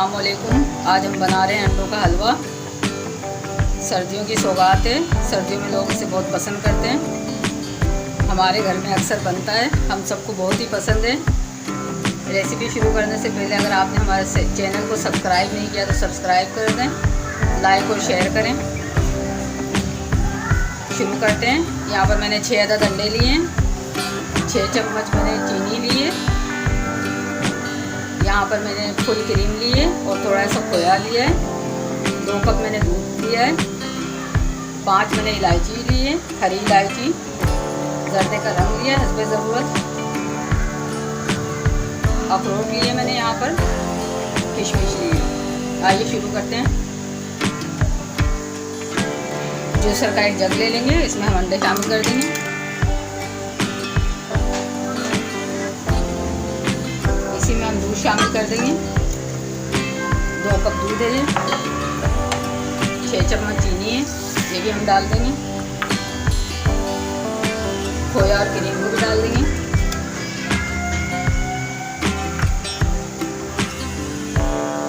अस्सलाम वालेकुम। आज हम बना रहे हैं अंडों का हलवा। सर्दियों की सौगात है, सर्दियों में लोग इसे बहुत पसंद करते हैं। हमारे घर में अक्सर बनता है, हम सबको बहुत ही पसंद है। रेसिपी शुरू करने से पहले अगर आपने हमारे चैनल को सब्सक्राइब नहीं किया तो सब्सक्राइब कर दें, लाइक और शेयर करें। शुरू करते हैं। यहाँ पर मैंने 6 अदद अंडे लिए हैं, 6 चम्मच मैंने चीनी ली है, यहाँ पर मैंने फुल क्रीम ली है और थोड़ा सा खोया लिया है, 2 कप मैंने दूध लिया है, 5 मैंने इलायची ली है, हरी इलायची, जर्दे का रंग लिया है हस्बे ज़रूरत, अखरोट लिए मैंने, यहाँ पर किशमिश लिए। आइए शुरू करते हैं। जूसर का एक जग ले लेंगे, इसमें हम अंडे शामिल कर देंगे। इसी में हम दूध शामिल कर देंगे, 2 कप दूध है, 6 चम्मच चीनी है, ये भी हम डाल देंगे। खोया और क्रीम को भी डाल देंगे।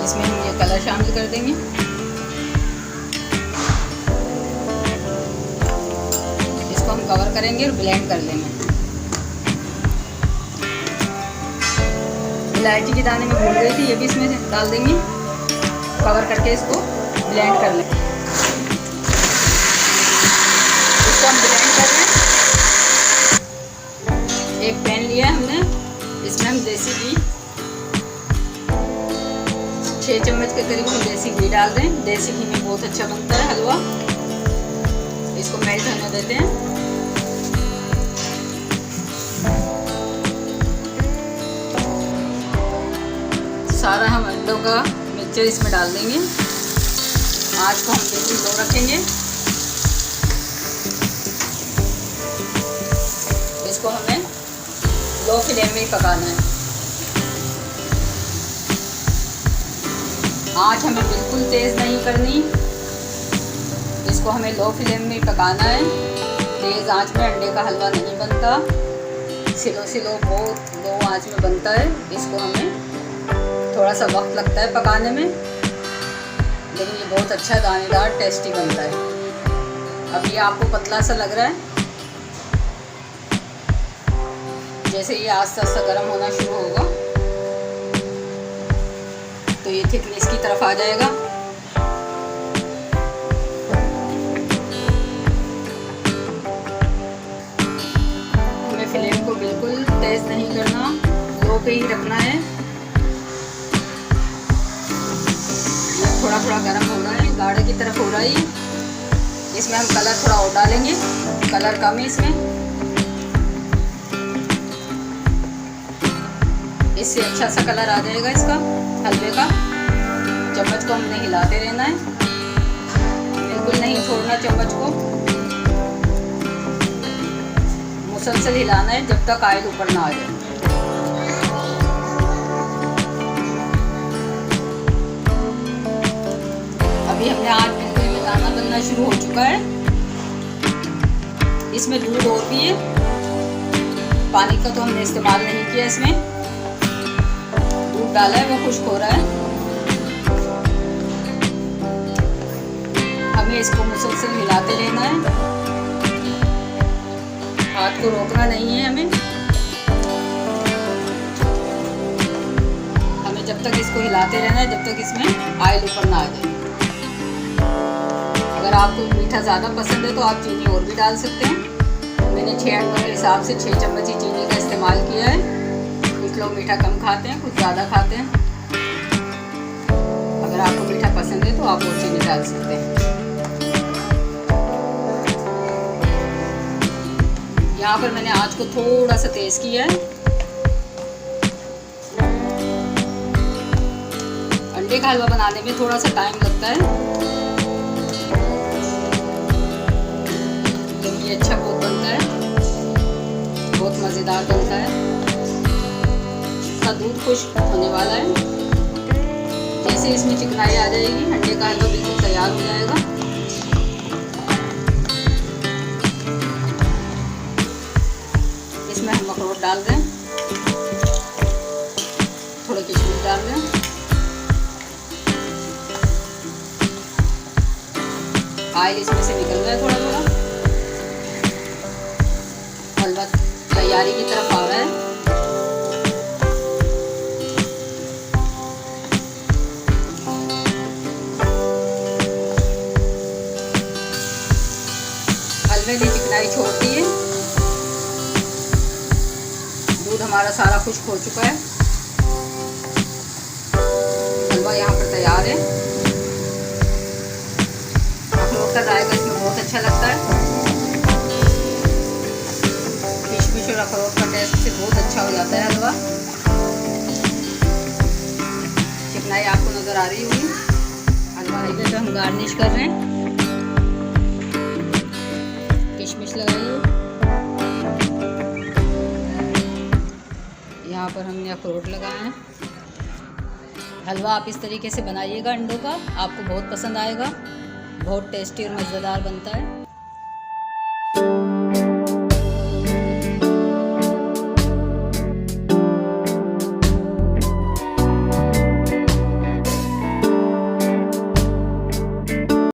इसमें हम ये कलर शामिल कर देंगे। इसको हम कवर करेंगे और ब्लेंड कर लेंगे। इलायची के दाने में भूल गई थी, ये भी इसमें डाल देंगे। कवर करके इसको ब्लेंड कर लेंगे। इसको हम ब्लेंड कर लें। एक पैन लिया है हमने, इसमें हम देसी घी 6 चम्मच के करीब हम देसी घी डाल रहे हैं। देसी घी में बहुत अच्छा बनता है हलवा। इसको मेल्ट होने देते हैं। सारा हम अंडों का मिक्सचर इसमें डाल देंगे। आँच को हम बिल्कुल लो रखेंगे। इसको हमें लो फ्लेम में ही पकाना है। आँच हमें बिल्कुल तेज़ नहीं करनी, इसको हमें लो फ्लेम में ही पकाना है। तेज़ आँच में अंडे का हलवा नहीं बनता, स्लो बहुत लो आँच में बनता है। इसको हमें थोड़ा सा वक्त लगता है पकाने में, लेकिन ये बहुत अच्छा दानेदार टेस्टी बनता है। अब ये आपको पतला सा लग रहा है, जैसे ये आस्ते आस्ते गर्म होना शुरू होगा तो ये थिकनेस की तरफ आ जाएगा। हमें फ्लेम को बिल्कुल तेज नहीं करना, लो पे ही रखना है। थोड़ा थोड़ा गर्म हो रहा है, गाढ़े की तरफ हो रहा है। इसमें हम कलर थोड़ा और डालेंगे, कलर कम है इसमें, इससे अच्छा सा कलर आ जाएगा इसका हलवे का। चम्मच को हमने हिलाते रहना है, बिल्कुल नहीं छोड़ना चम्मच को, मुसलसल हिलाना है जब तक ऑयल ऊपर ना आ जाए। अभी हमने आज बिल्कुल में दाना बनना शुरू हो चुका है। इसमें दूध और भी है, पानी का तो हमने इस्तेमाल नहीं किया। इसमें दूध डाला है, वो खुश्क हो रहा है। हमें इसको मुसलसल हिलाते रहना है, हाथ को रोकना नहीं है हमें जब तक इसको हिलाते रहना है जब तक इसमें ऑयल ऊपर ना आ जाए। अगर आपको मीठा ज़्यादा पसंद है तो आप चीनी और भी डाल सकते हैं। मैंने 6 अंडों के हिसाब से 6 चम्मच ही चीनी का इस्तेमाल किया है। कुछ लोग मीठा कम खाते हैं, कुछ ज़्यादा खाते हैं। अगर आपको मीठा पसंद है तो आप और चीनी डाल सकते हैं। यहाँ पर मैंने आँच को थोड़ा सा तेज़ किया है। अंडे का हलवा बनाने में थोड़ा सा टाइम लगता है, लेकिन ये अच्छा बहुत बनता है, बहुत मज़ेदार बनता है। इसका दूध खुश्क होने वाला है। जैसे इसमें चिकनाई आ जाएगी, अंडे का हलवा बिल्कुल तैयार हो जाएगा। इसमें हम अखरोट डाल दें, थोड़े किशमिश डाल दें, ऑयल इसमें से निकल रहा है थोड़ा थोड़ा। हलवा तैयारी की तरफ आ रहा है। हलवे ने चिकनाई छोड़ दी है। दूध हमारा सारा खुश्क हो चुका है। हलवा यहाँ पर तैयार है। अखरोट का जायका इसमें बहुत अच्छा लगता है। किशमिश और अखरोट का टेस्ट से बहुत अच्छा हो जाता है हलवा। चिकनाई आपको नज़र आ रही होगी। हलवा पे हम गार्निश कर रहे हैं। किशमिश लगाइए। यहाँ पर हमने अखरोट लगाए हैं। हलवा आप इस तरीके से बनाइएगा अंडों का, आपको बहुत पसंद आएगा। बहुत टेस्टी और मज़ेदार बनता है।